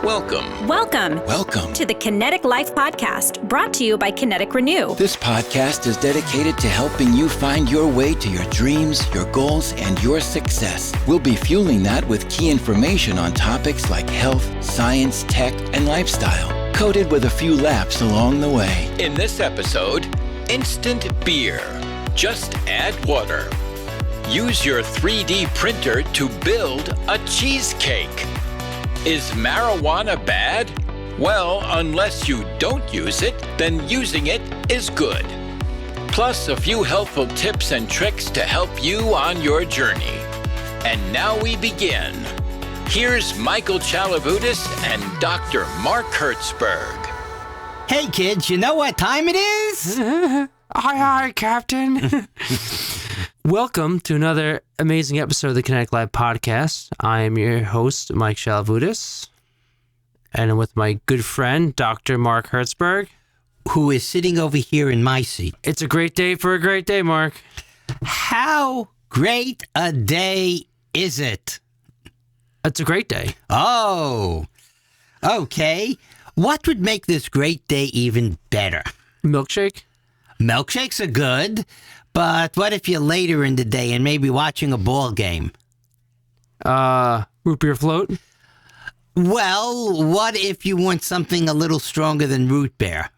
Welcome to the Kinetic Life Podcast, brought to you by Kinetic Renew. This podcast is dedicated to helping you find your way to your dreams, your goals, and your success. We'll be fueling that with key information on topics like health, science, tech, and lifestyle, coated with a few laughs along the way. In this episode, instant beer. Just add water. Use your 3D printer to build a cheesecake. Is marijuana bad? Well, unless you don't use it, then using it is good. Plus a few helpful tips and tricks to help you on your journey. And now we begin. Here's Michael Chalavudis and Dr. Mark Hertzberg. Hey kids, you know what time it is? Hi, Captain. Welcome to another amazing episode of the Kinetic Live Podcast. I am your host, Mike Chalavudis, and I'm with my good friend, Dr. Mark Hertzberg, Who is sitting over here in my seat. It's a great day for a great day, Mark. How great a day is it? It's a great day. Oh, okay. What would make this great day even better? Milkshake? Milkshakes are good, but what if you're later in the day and maybe watching a ball game? Root beer float? Well, what if you want something a little stronger than root beer,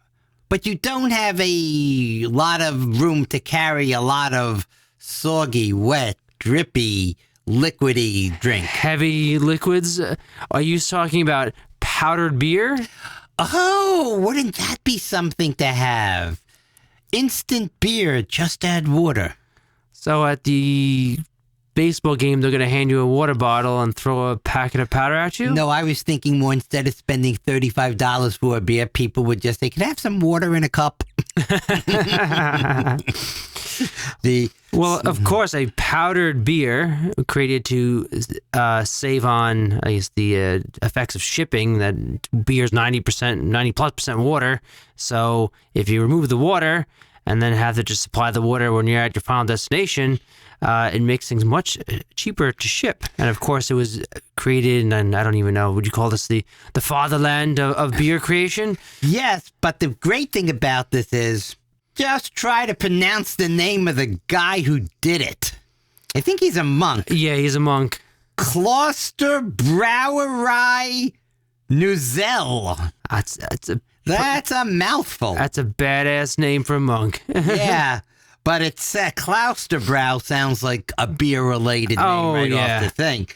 but you don't have a lot of room to carry a lot of soggy, wet, drippy, liquidy drink? Heavy liquids? Are you talking about powdered beer? Oh, wouldn't that be something to have? Instant beer, just add water. So at the baseball game, they're going to hand you a water bottle and throw a packet of powder at you? No, I was thinking more, instead of spending $35 for a beer, people would just say, "Can I have some water in a cup?" Well, of course, a powdered beer created to save on, I guess, the effects of shipping. That beer is 90% water. So if you remove the water and then have to just supply the water when you're at your final destination, it makes things much cheaper to ship. And of course, it was created, and I don't even know, would you call this the fatherland of beer creation? Yes, but the great thing about this is, just try to pronounce the name of the guy who did it. I think he's a monk. Yeah, he's a monk. Kloster Brauerei Neuzel. That's a mouthful. That's a badass name for a monk. Yeah, but it's Klosterbrau sounds like a beer-related name off the thing.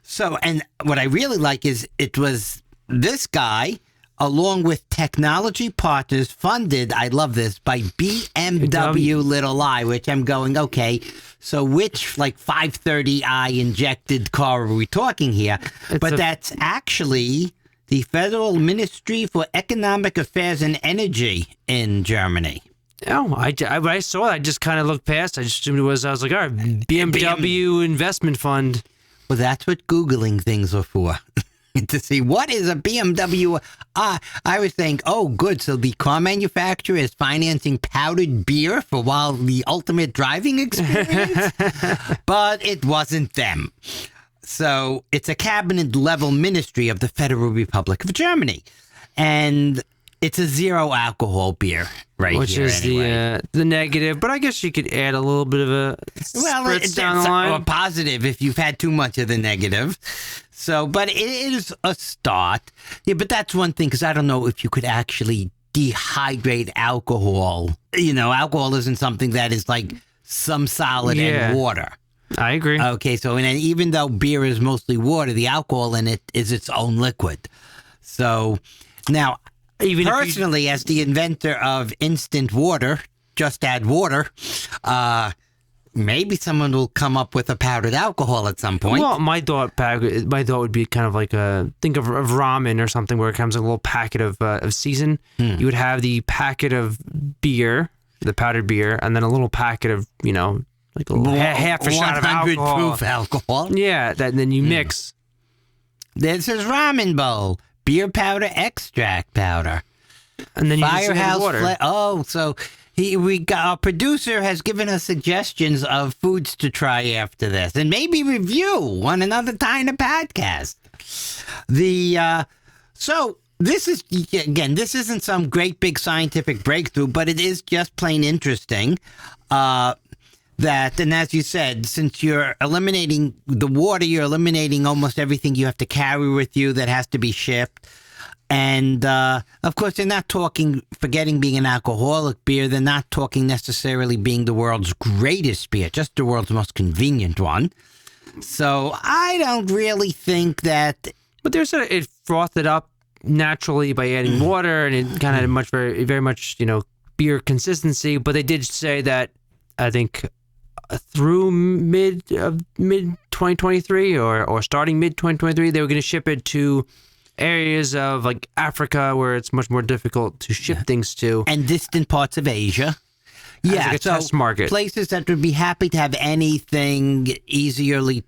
So, and what I really like is it was this guy, along with technology partners, funded, I love this, by BMW Little I, which I'm going, okay, so which, like, 530i injected car are we talking here? That's actually the Federal Ministry for Economic Affairs and Energy in Germany. Oh, when I saw it, I just kind of looked past. I just assumed it was, I was like, all right, BMW Investment Fund. Well, that's what Googling things are for. To see what is a BMW. I was saying, oh, good. So the car manufacturer is financing powdered beer for the ultimate driving experience, but it wasn't them. So it's a cabinet level ministry of the Federal Republic of Germany, and it's a zero alcohol beer, which is anyway. The negative. But I guess you could add a little bit of a spritz down the line. Or positive if you've had too much of the negative. So, but it is a start. Yeah, but that's one thing, because I don't know if you could actually dehydrate alcohol. You know, alcohol isn't something that is like some solid and water. I agree. Okay, so and even though beer is mostly water, the alcohol in it is its own liquid. So now, even personally, as the inventor of instant water, just add water, maybe someone will come up with a powdered alcohol at some point. Well, my thought would be kind of like think of ramen or something, where it comes in a little packet of season. You would have the packet of beer, the powdered beer, and then a little packet of, like a little half a shot of alcohol. 100 proof alcohol. Yeah, then you mix. This is ramen bowl, beer powder, extract powder, and then you Firehouse water. So our producer has given us suggestions of foods to try after this, and maybe review on another time of podcast. So this is, again, this isn't some great big scientific breakthrough, but it is just plain interesting that, and as you said, since you're eliminating the water, you're eliminating almost everything you have to carry with you that has to be shipped. And, of course, they're not talking, forgetting being an alcoholic beer, they're not talking necessarily being the world's greatest beer, just the world's most convenient one. So I don't really think that... But there's it frothed it up naturally by adding water, and it kind of had very much, beer consistency. But they did say that, I think, through mid 2023 or starting mid 2023, they were going to ship it to areas of like Africa where it's much more difficult to ship things to, and distant parts of Asia. Yeah, like a test market. Places that would be happy to have anything easily,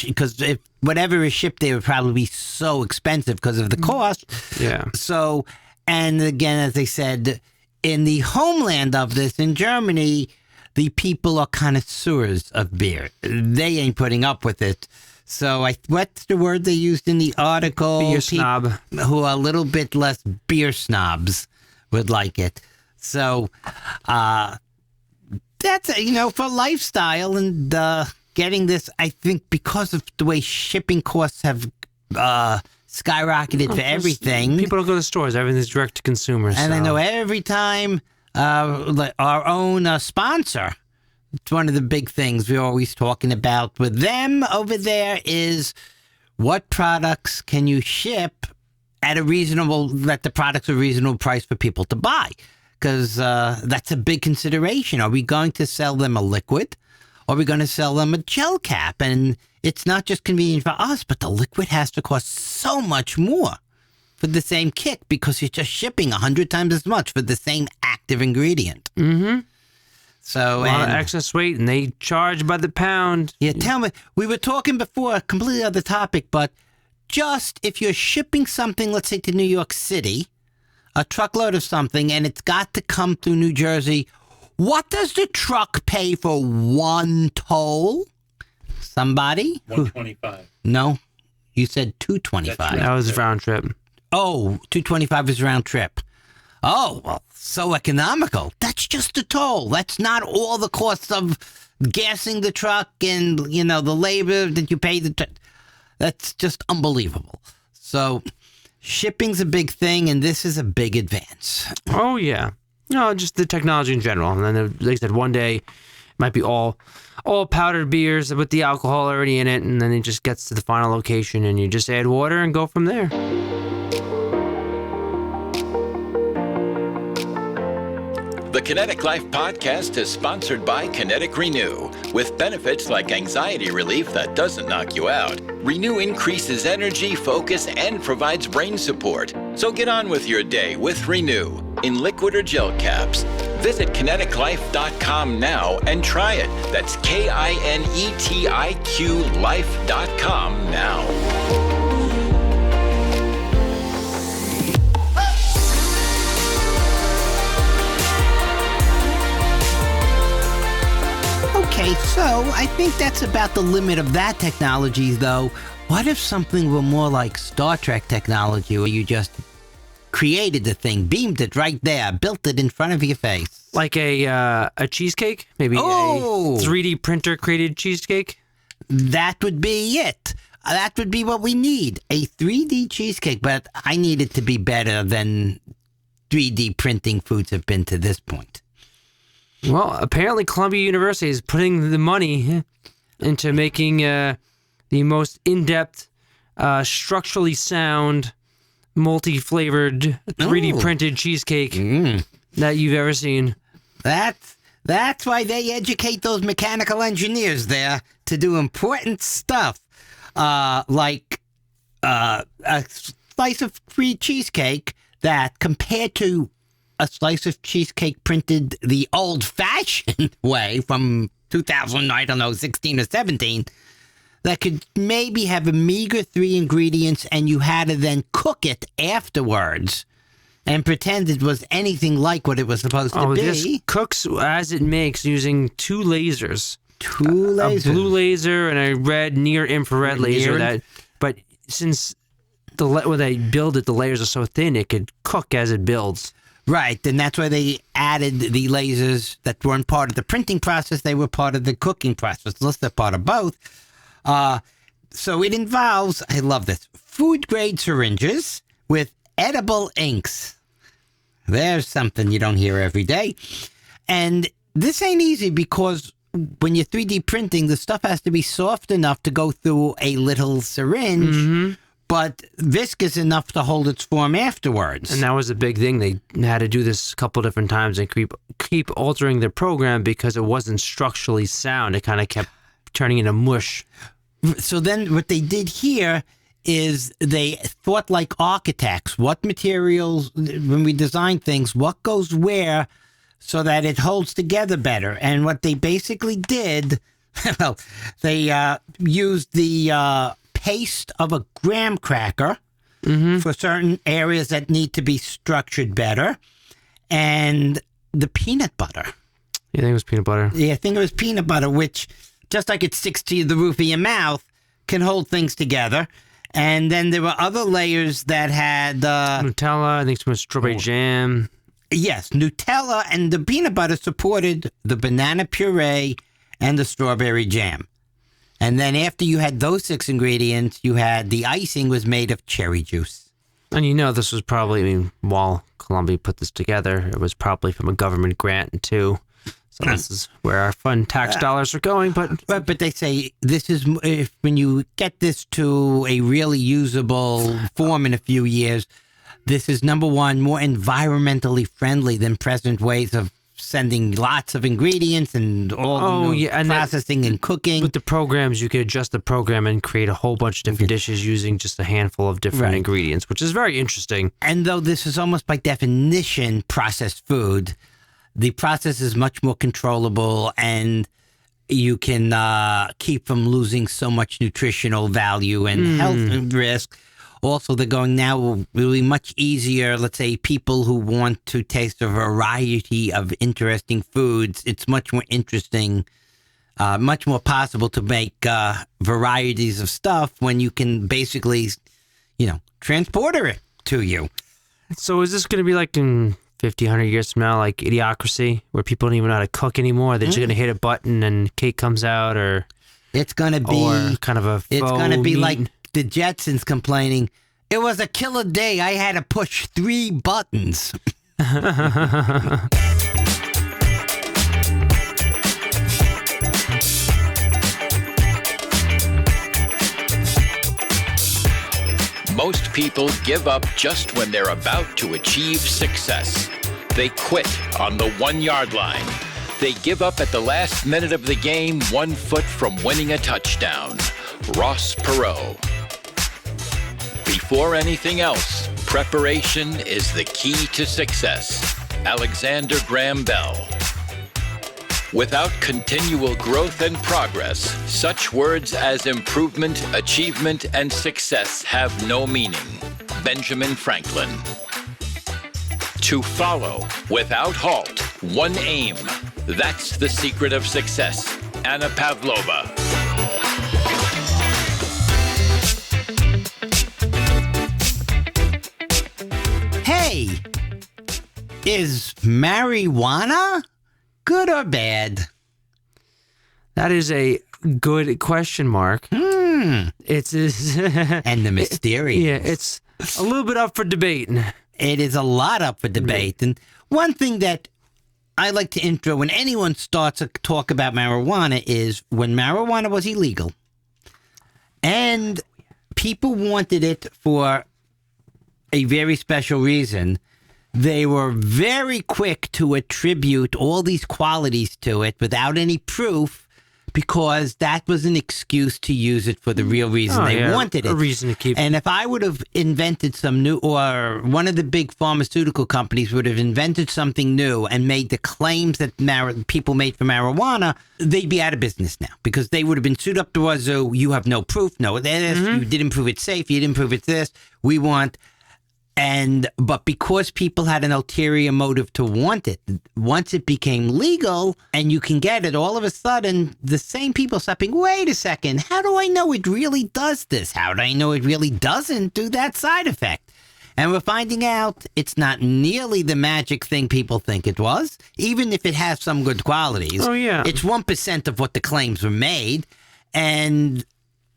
because if whatever is shipped there would probably be so expensive because of the cost. Yeah. So, and again, as they said, in the homeland of this, in Germany, the people are connoisseurs of beer. They ain't putting up with it. So what's the word they used in the article? Beer snob. Who are a little bit less beer snobs would like it. So that's, for lifestyle and getting this, I think because of the way shipping costs have skyrocketed for everything. People don't go to stores. Everything's direct to consumer. And I know every time our own sponsor, it's one of the big things we're always talking about with them over there is what products can you ship at that the products are a reasonable price for people to buy? Because that's a big consideration. Are we going to sell them a liquid? Or are we going to sell them a gel cap? And it's not just convenient for us, but the liquid has to cost so much more for the same kick because you're just shipping 100 times as much for the same active ingredient. Mm-hmm. So, a lot of excess weight, and they charge by the pound. Yeah, tell me, we were talking before, completely other topic, but just if you're shipping something, let's say to New York City, a truckload of something, and it's got to come through New Jersey, what does the truck pay for one toll? Somebody? $125. No, you said $225. That was round trip. Oh, $225 is round trip. Oh, well, so economical. That's just the toll. That's not all the costs of gassing the truck and, the labor that you pay. That's just unbelievable. So shipping's a big thing, and this is a big advance. Oh, yeah. No, just the technology in general. And then, like I said, one day it might be all powdered beers with the alcohol already in it, and then it just gets to the final location, and you just add water and go from there. The Kinetic Life podcast is sponsored by KINETIQ Renew, with benefits like anxiety relief that doesn't knock you out. Renew increases energy, focus, and provides brain support. So get on with your day with Renew in liquid or gel caps. Visit kineticlife.com now and try it. That's KINETIQ life.com now. Okay, so I think that's about the limit of that technology, though. What if something were more like Star Trek technology, where you just created the thing, beamed it right there, built it in front of your face? Like a cheesecake? Maybe a 3D printer created cheesecake? That would be it. That would be what we need, a 3D cheesecake. But I need it to be better than 3D printing foods have been to this point. Well, apparently Columbia University is putting the money into making the most in-depth, structurally sound, multi-flavored, 3D printed cheesecake that you've ever seen. That's why they educate those mechanical engineers there to do important stuff, like a slice of free cheesecake that, compared to a slice of cheesecake printed the old-fashioned way from 16 or 17, that could maybe have a meager 3 ingredients, and you had to then cook it afterwards and pretend it was anything like what it was supposed to be. This cooks as it makes using 2 lasers. 2 lasers. A blue laser and a red near-infrared laser. But since when they build it, the layers are so thin it could cook as it builds. Right, and that's why they added the lasers that weren't part of the printing process. They were part of the cooking process. Unless they're part of both. So it involves, I love this, food-grade syringes with edible inks. There's something you don't hear every day. And this ain't easy because when you're 3D printing, the stuff has to be soft enough to go through a little syringe, but viscous enough to hold its form afterwards. And that was a big thing. They had to do this a couple different times and keep altering the program because it wasn't structurally sound. It kind of kept turning into mush. So then what they did here is they thought like architects. What materials, when we design things, what goes where so that it holds together better? And what they basically did, well, they used the paste of a graham cracker for certain areas that need to be structured better, and the peanut butter. You think it was peanut butter? Yeah, I think it was peanut butter, which, just like it sticks to the roof of your mouth, can hold things together. And then there were other layers that had... Nutella, I think some strawberry jam. Yes, Nutella and the peanut butter supported the banana puree and the strawberry jam. And then after you had those 6 ingredients, you had the icing was made of cherry juice. And this was probably, while Columbia put this together, it was probably from a government grant too. So this is where our fun tax dollars are going. But they say this is, when you get this to a really usable form in a few years, this is, number one, more environmentally friendly than present ways of sending lots of ingredients and all and processing and cooking. With the programs, you could adjust the program and create a whole bunch of different dishes using just a handful of different ingredients, which is very interesting. And though this is almost by definition processed food, the process is much more controllable, and you can keep from losing so much nutritional value and health risk. Also, they're going now will be much easier. Let's say people who want to taste a variety of interesting foods. It's much more interesting, much more possible to make varieties of stuff when you can basically, transporter it to you. So is this going to be like in 50, 100 years from now, like Idiocracy, where people don't even know how to cook anymore? They're just going to hit a button and cake comes out, or it's going to be or kind of a faux it's going to be meat. like the Jetsons complaining, it was a killer day. I had to push 3 buttons. Most people give up just when they're about to achieve success. They quit on the 1-yard line. They give up at the last minute of the game, 1 foot from winning a touchdown. Ross Perot. Before anything else, preparation is the key to success. Alexander Graham Bell. Without continual growth and progress, such words as improvement, achievement, and success have no meaning. Benjamin Franklin. To follow, without halt, one aim. That's the secret of success. Anna Pavlova. Hey, is marijuana good or bad? That is a good question, Mark. It's and the mysterious. Yeah, it's a little bit up for debate. It is a lot up for debate. And one thing that I like to intro when anyone starts to talk about marijuana is when marijuana was illegal and people wanted it for a very special reason, they were very quick to attribute all these qualities to it without any proof, because that was an excuse to use it for the real reason they wanted it. A reason to keep. And if I would have invented some new, or one of the big pharmaceutical companies would have invented something new and made the claims that people made for marijuana, they'd be out of business now, because they would have been sued up to us. So you have no proof, no this, you didn't prove it's safe, you didn't prove it's this. We want But because people had an ulterior motive to want it, once it became legal and you can get it, all of a sudden the same people start being, wait a second, how do I know it really does this? How do I know it really doesn't do that side effect? And we're finding out it's not nearly the magic thing people think it was, even if it has some good qualities. Oh, yeah. It's 1% of what the claims were made. And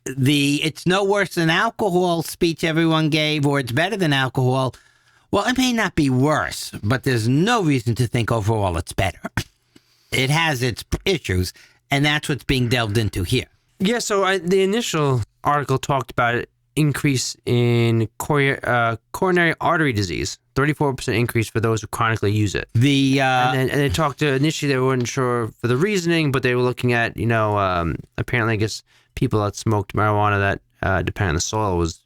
it's no worse than alcohol speech everyone gave, or it's better than alcohol. Well, it may not be worse, but there's no reason to think overall it's better. It has its issues, and that's what's being delved into here. Yeah, so the initial article talked about increase in coronary artery disease, 34% increase for those who chronically use it. And they talked to, initially they weren't sure for the reasoning, but they were looking at, apparently I guess people that smoked marijuana that, depending on the soil, was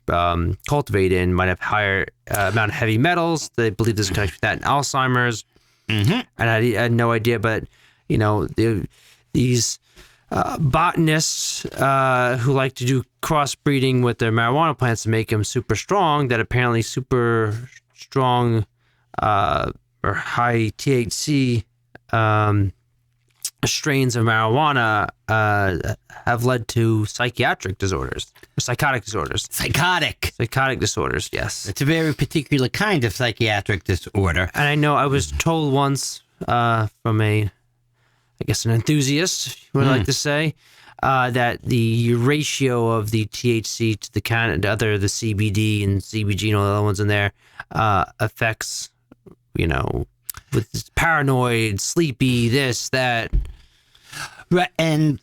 cultivated in might have higher amount of heavy metals. They believe there's a connection with that in Alzheimer's. Mm-hmm. And I had no idea, but, these botanists who like to do crossbreeding with their marijuana plants to make them super strong, that apparently super strong or high THC strains of marijuana have led to psychiatric disorders, psychotic disorders. Psychotic disorders, yes. It's a very particular kind of psychiatric disorder. And I know I was told once from an enthusiast, would like to say, that the ratio of the THC to the CBD and CBG and all the other ones in there affects, with paranoid, sleepy, this, that. Right, and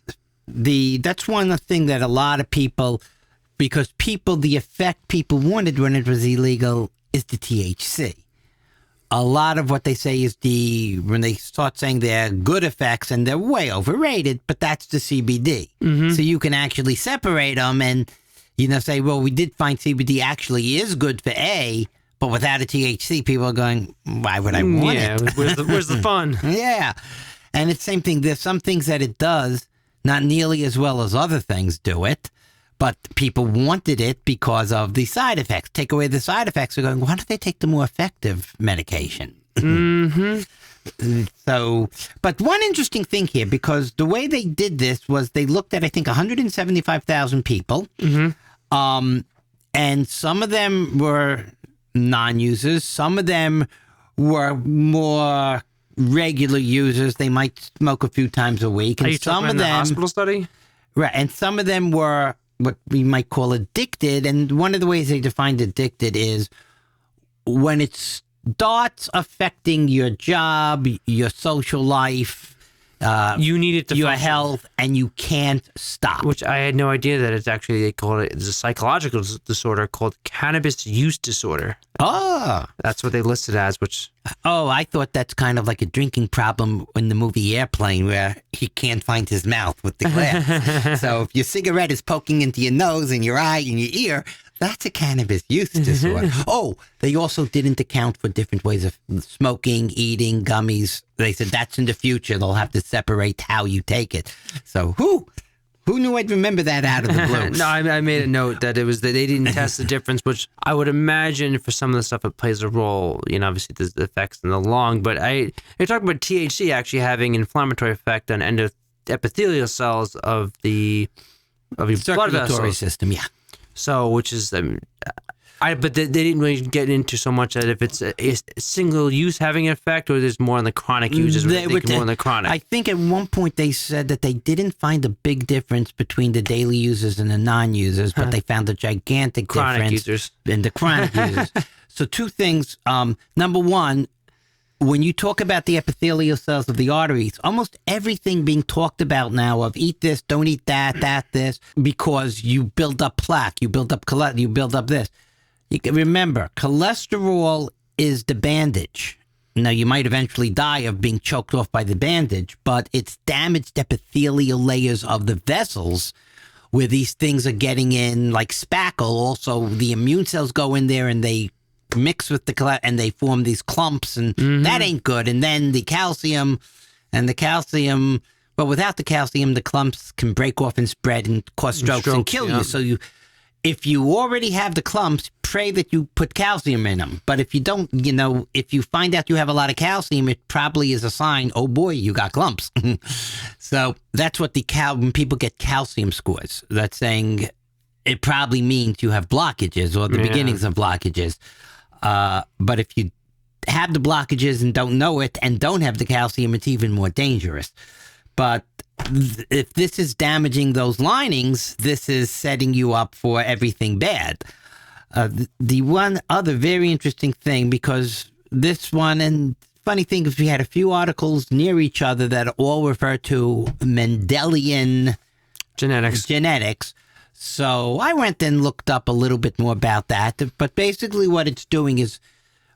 that's one thing that a lot of people, because the effect people wanted when it was illegal is the THC. A lot of what they say is when they start saying they're good effects, and they're way overrated, but that's the CBD. Mm-hmm. So you can actually separate them and, say, well, we did find CBD actually is good for A, but without a THC, people are going, why would I want it? Where's the fun? Yeah. And it's the same thing. There's some things that it does, not nearly as well as other things do it, but people wanted it because of the side effects. Take away the side effects, they're going, why don't they take the more effective medication? Mm-hmm. So, but one interesting thing here, because the way they did this was they looked at, I think, 175,000 people, mm-hmm. And some of them were non-users. Some of them were more regular users. They might smoke a few times a week. And some of them, the hospital study? Right, and some of them were what we might call addicted. And one of the ways they defined addicted is when it starts affecting your job, your social life, you need it to your function. Health, and you can't stop. Which I had no idea that it's actually, they call it, it's a psychological disorder called cannabis use disorder. Oh. That's what they listed as, which... Oh, I thought that's kind of like a drinking problem in the movie Airplane, where he can't find his mouth with the glass. So if your cigarette is poking into your nose and your eye and your ear, that's a cannabis use disorder. Oh, they also didn't account for different ways of smoking, eating, gummies. They said that's in the future. They'll have to separate how you take it. So who knew I'd remember that out of the blue? No, I made a note that it was that they didn't test the difference, which I would imagine for some of the stuff it plays a role. Obviously there's the effects in the lung, but you're talking about THC actually having an inflammatory effect on epithelial cells of your blood vessels. System, yeah. So, which is, but they didn't really get into so much that if it's a single use having an effect, or there's more on the chronic users. More on the chronic. I think at one point they said that they didn't find a big difference between the daily users and the non-users, but they found a gigantic chronic difference users. In the chronic users. So two things. Number one, when you talk about the epithelial cells of the arteries, almost everything being talked about now of eat this, don't eat that, this, because you build up plaque, you build up cholesterol, you build up this. You can remember, cholesterol is the bandage. Now, you might eventually die of being choked off by the bandage, but it's damaged epithelial layers of the vessels where these things are getting in, like spackle. Also, the immune cells go in there and they mix with the and they form these clumps, and that ain't good. And then the calcium, but without the calcium, the clumps can break off and spread and cause strokes and kill you. So if you already have the clumps, pray that you put calcium in them. But if you don't, if you find out you have a lot of calcium, it probably is a sign, oh boy, you got clumps. So that's what when people get calcium scores, that's saying it probably means you have blockages or the beginnings of blockages. But if you have the blockages and don't know it and don't have the calcium, it's even more dangerous. But if this is damaging those linings, this is setting you up for everything bad. The one other very interesting thing, because this one, and funny thing is we had a few articles near each other that all refer to Mendelian genetics. So I went and looked up a little bit more about that. But basically what it's doing is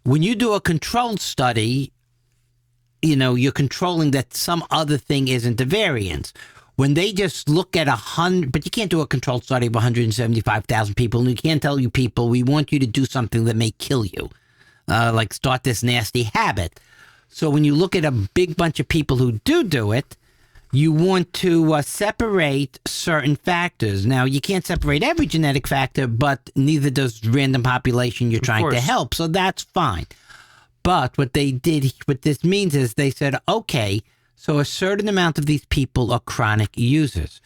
when you do a controlled study, you're controlling that some other thing isn't the variance. When they just look at 100, but you can't do a controlled study of 175,000 people, and you can't tell you people, we want you to do something that may kill you, like start this nasty habit. So when you look at a big bunch of people who do it, you want to separate certain factors. Now, you can't separate every genetic factor, but neither does random population you're trying to help, so that's fine. But what this means is they said, okay, so a certain amount of these people are chronic users.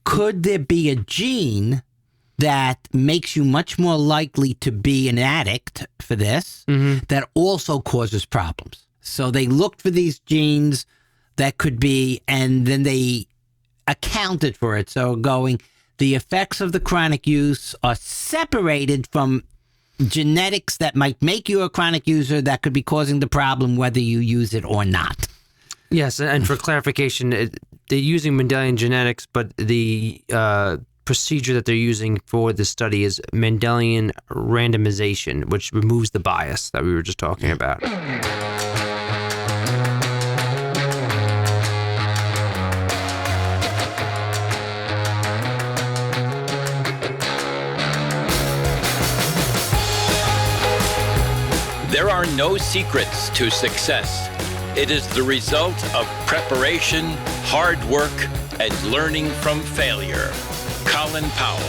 Could there be a gene that makes you much more likely to be an addict for this that also causes problems? So they looked for these genes that could be, and then they accounted for it. So the effects of the chronic use are separated from genetics that might make you a chronic user that could be causing the problem whether you use it or not. Yes, and for clarification, they're using Mendelian genetics, but the procedure that they're using for the study is Mendelian randomization, which removes the bias that we were just talking about. There are no secrets to success. It is the result of preparation, hard work, and learning from failure. Colin Powell.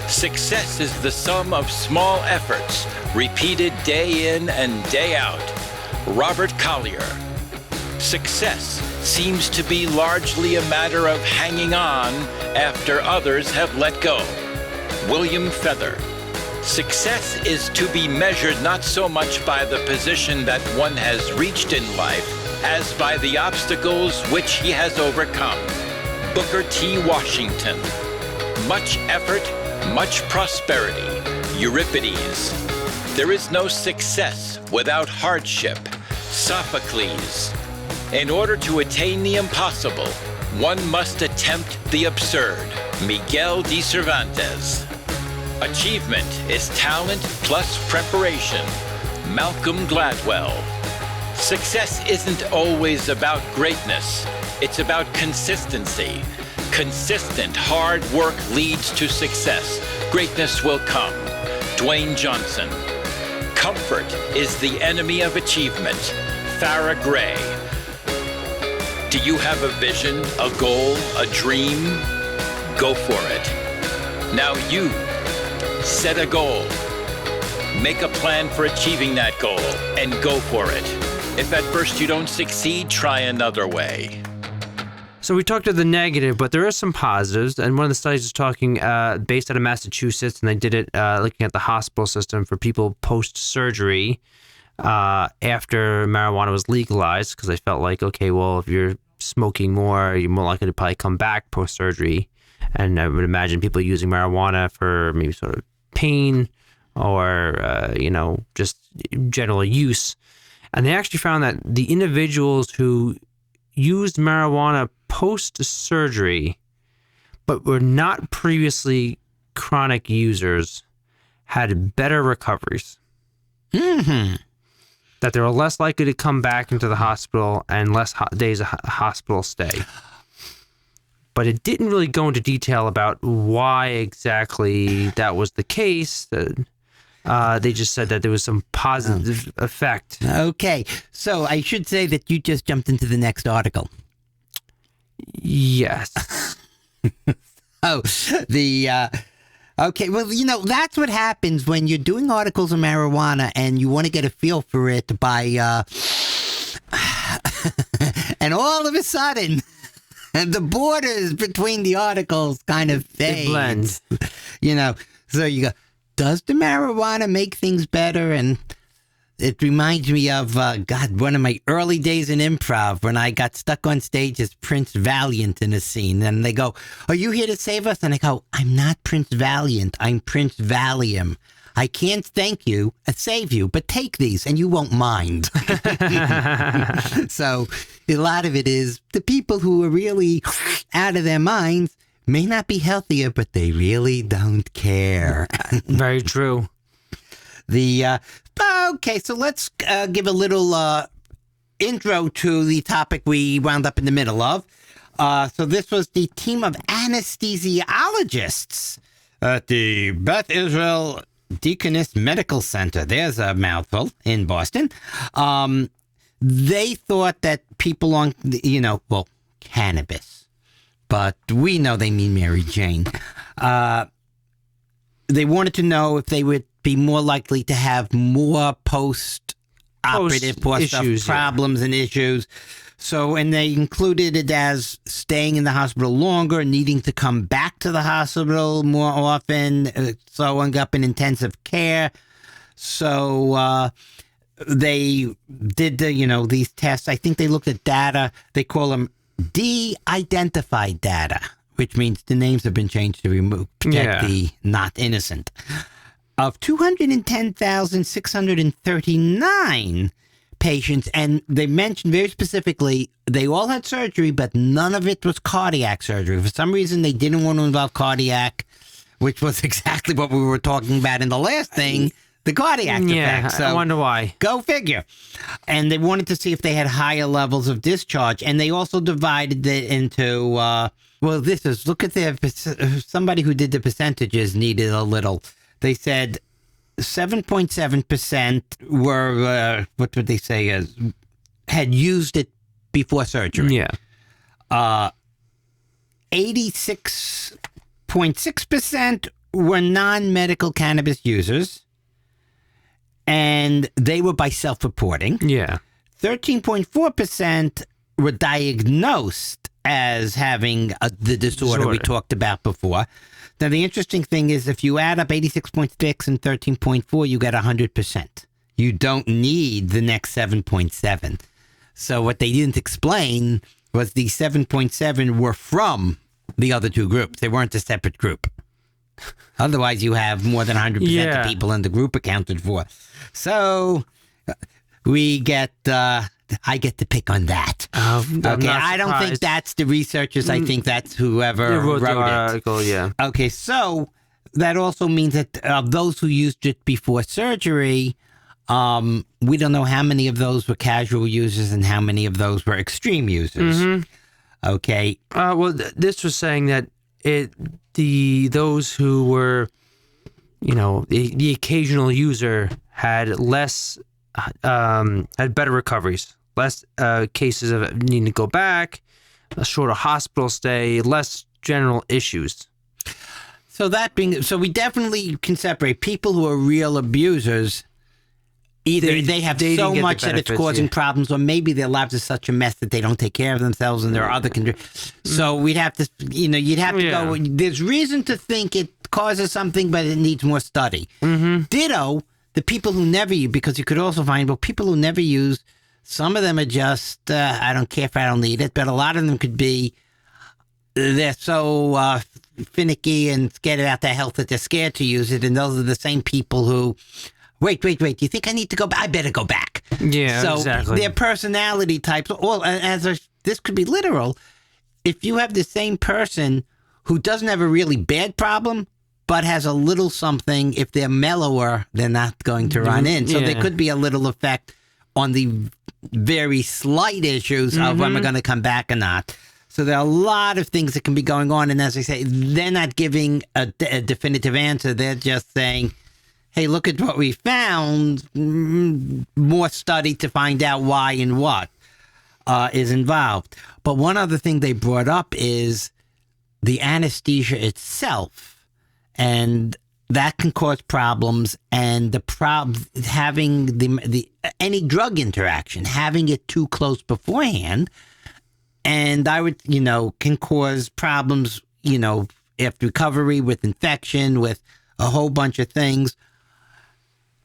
Success is the sum of small efforts, repeated day in and day out. Robert Collier. Success seems to be largely a matter of hanging on after others have let go. William Feather. Success is to be measured not so much by the position that one has reached in life as by the obstacles which he has overcome. Booker T. Washington. Much effort, much prosperity. Euripides. There is no success without hardship. Sophocles. In order to attain the impossible, one must attempt the absurd. Miguel de Cervantes. Achievement is talent plus preparation. Malcolm Gladwell. Success isn't always about greatness. It's about consistency. Consistent hard work leads to success. Greatness will come. Dwayne Johnson. Comfort is the enemy of achievement. Farrah Gray. Do you have a vision, a goal, a dream? Go for it. Now you set a goal. Make a plan for achieving that goal and go for it. If at first you don't succeed, try another way. So we talked to the negative, but there are some positives. And one of the studies is talking based out of Massachusetts, and they did it looking at the hospital system for people post-surgery after marijuana was legalized, because they felt like, okay, well, if you're smoking more, you're more likely to probably come back post-surgery. And I would imagine people using marijuana for maybe sort of pain or, just general use. And they actually found that the individuals who used marijuana post-surgery but were not previously chronic users had better recoveries. Mm-hmm. That they were less likely to come back into the hospital and less days of hospital stay. But it didn't really go into detail about why exactly that was the case. They just said that there was some positive effect. Okay, so I should say that you just jumped into the next article. Yes. Oh, Okay, well, that's what happens when you're doing articles on marijuana and you want to get a feel for it by, and all of a sudden, the borders between the articles kind of fade. It blends. So you go, does the marijuana make things better? And it reminds me of, one of my early days in improv when I got stuck on stage as Prince Valiant in a scene. And they go, are you here to save us? And I go, I'm not Prince Valiant. I'm Prince Valium. I can't save you, but take these and you won't mind. So a lot of it is the people who are really out of their minds may not be healthier, but they really don't care. Very true. Okay, so let's give a little intro to the topic we wound up in the middle of. So this was the team of anesthesiologists at the Beth Israel Deaconess Medical Center. There's a mouthful in Boston. They thought that people on, cannabis, but we know they mean Mary Jane. They wanted to know if they would be more likely to have more post-operative problems and issues. So, and they included it as staying in the hospital longer, needing to come back to the hospital more often, so ending up in intensive care. So, they did these tests. I think they looked at data. They call them de-identified data, which means the names have been changed to protect the not innocent. Of 210,639 patients, and they mentioned very specifically they all had surgery, but none of it was cardiac surgery. For some reason, they didn't want to involve cardiac, which was exactly what we were talking about in the last thing, the cardiac effect. So I wonder why. Go figure. And they wanted to see if they had higher levels of discharge, and they also divided it into, look at somebody who did the percentages needed a little. They said 7.7% were, what would they say, had used it before surgery. Yeah. 86.6% were non-medical cannabis users, and they were by self-reporting. Yeah. 13.4% were diagnosed as having the disorder we talked about before. Now, the interesting thing is if you add up 86.6 and 13.4, you get 100%. You don't need the next 7.7. So what they didn't explain was the 7.7 were from the other two groups. They weren't a separate group. Otherwise, you have more than 100% of people in the group accounted for. So we get... I get to pick on that. Okay, I don't think that's the researchers. I think that's whoever wrote the it. article, yeah. Okay, so that also means that of those who used it before surgery, we don't know how many of those were casual users and how many of those were extreme users. Mm-hmm. Okay. This was saying that those who were, the occasional user had less. Had better recoveries, less cases of needing to go back, a shorter hospital stay, less general issues. So we definitely can separate people who are real abusers. Either they have so much that it's causing problems, or maybe their lives are such a mess that they don't take care of themselves and there are other conditions. So we'd have to, you'd have to go. There's reason to think it causes something, but it needs more study. Mm-hmm. Ditto. The people who never use, because you could also find, people who never use, some of them are just, I don't care if I don't need it, but a lot of them could be, they're so finicky and scared about their health that they're scared to use it, and those are the same people who, wait, do you think I need to go back? I better go back. Yeah, so exactly. Their personality types, this could be literal, if you have the same person who doesn't have a really bad problem, but has a little something, if they're mellower, they're not going to run in. So there could be a little effect on the very slight issues of when we're going to come back or not. So there are a lot of things that can be going on. And as I say, they're not giving a definitive answer. They're just saying, hey, look at what we found. More study to find out why and what is involved. But one other thing they brought up is the anesthesia itself. and that can cause problems. And having any drug interaction, having it too close beforehand, and can cause problems, after recovery with infection, with a whole bunch of things.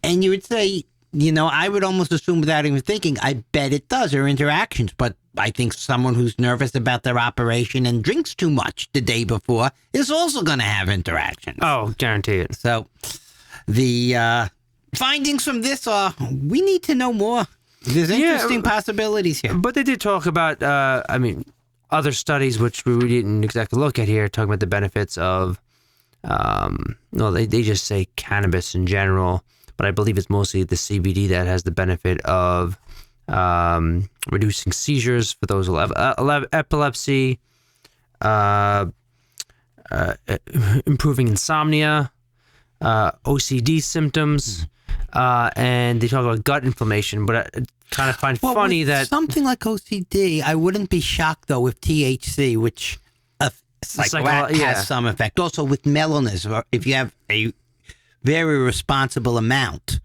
And you would say, I would almost assume without even thinking, I bet it does, or interactions. But I think someone who's nervous about their operation and drinks too much the day before is also going to have interactions. Oh, guarantee it. So the findings from this are, we need to know more. There's interesting possibilities here. But they did talk about, other studies, which we didn't exactly look at here, talking about the benefits of, they just say cannabis in general, but I believe it's mostly the CBD that has the benefit of reducing seizures for those who have epilepsy, improving insomnia, OCD symptoms, and they talk about gut inflammation, but I kind of find funny that something like OCD, I wouldn't be shocked though with THC, which has some effect. Also with melatonin, if you have a very responsible amount.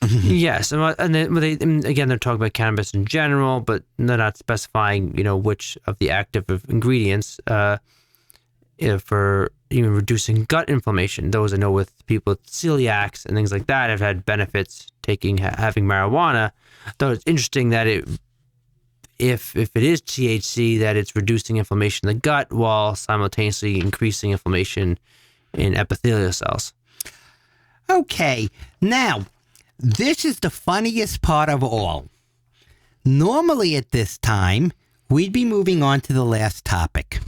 Yes, and again, they're talking about cannabis in general, but they're not specifying, which of the active ingredients for reducing gut inflammation. Those I know with people with celiacs and things like that have had benefits having marijuana. Though it's interesting that if it is THC, that it's reducing inflammation in the gut while simultaneously increasing inflammation in epithelial cells. Okay, now this is the funniest part of all. Normally at this time, we'd be moving on to the last topic.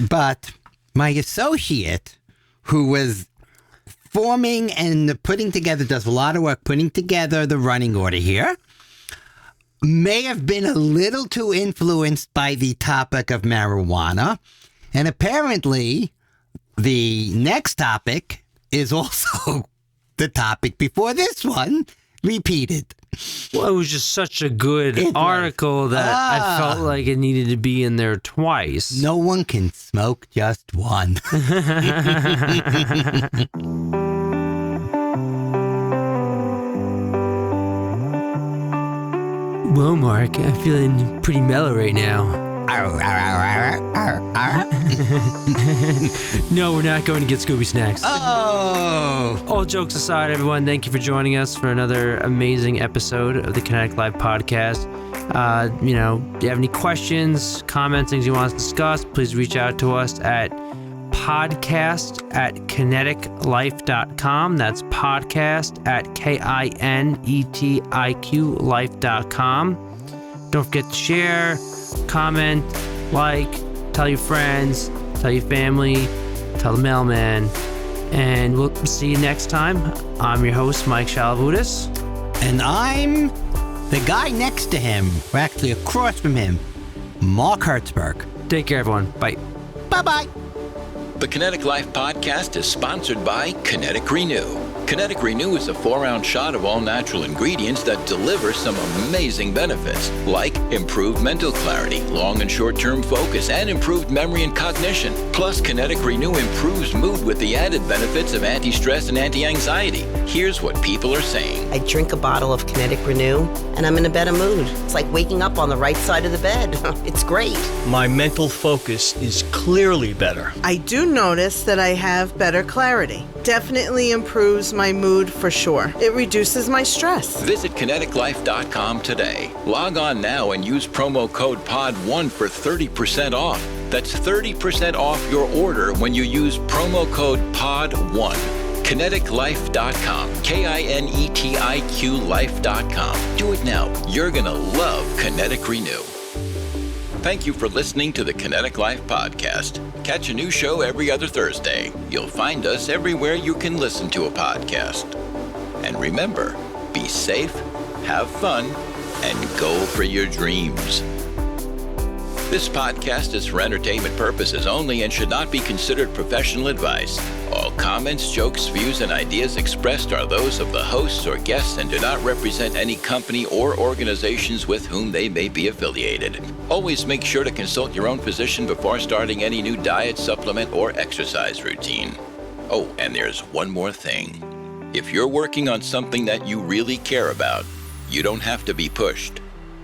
But my associate, who was forming and putting together, does a lot of work putting together the running order here, may have been a little too influenced by the topic of marijuana. And apparently, the next topic is also the topic before this one repeated. Well, it was just such a good article that I felt like it needed to be in there twice. No one can smoke just one. Well, Mark, I'm feeling pretty mellow right now. No, we're not going to get Scooby Snacks. Oh! All jokes aside, everyone, thank you for joining us for another amazing episode of the KINETIQ Live podcast. If you have any questions, comments, things you want us to discuss, please reach out to us at podcast@kineticlife.com. That's podcast@KINETIQ life.com. Don't forget to share, comment, like, tell your friends, tell your family, tell the mailman, and we'll see you next time. I'm your host, Mike Shalavutis. And I'm the guy next to him, or actually across from him, Mark Hertzberg. Take care, everyone. Bye. Bye-bye. The KINETIQ Life podcast is sponsored by KINETIQ Renew. KINETIQ Renew is a 4-ounce shot of all natural ingredients that deliver some amazing benefits, like improved mental clarity, long and short-term focus, and improved memory and cognition. Plus, KINETIQ Renew improves mood with the added benefits of anti-stress and anti-anxiety. Here's what people are saying. I drink a bottle of KINETIQ Renew, and I'm in a better mood. It's like waking up on the right side of the bed. It's great. My mental focus is clearly better. I do notice that I have better clarity. Definitely improves my mood for sure. It reduces my stress. Visit KineticLife.com today. Log on now and use promo code POD1 for 30% off. That's 30% off your order when you use promo code POD1. KineticLife.com. KINETIQ Life.com. Do it now. You're going to love KINETIQ Renew. Thank you for listening to the KINETIQ Life podcast. Catch a new show every other Thursday. You'll find us everywhere you can listen to a podcast. And remember, be safe, have fun, and go for your dreams. This podcast is for entertainment purposes only and should not be considered professional advice. All comments, jokes, views, and ideas expressed are those of the hosts or guests and do not represent any company or organizations with whom they may be affiliated. Always make sure to consult your own physician before starting any new diet, supplement, or exercise routine. Oh, and there's one more thing. If you're working on something that you really care about, you don't have to be pushed.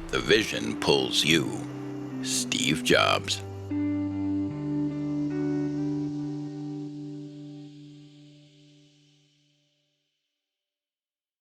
The vision pulls you. Steve Jobs.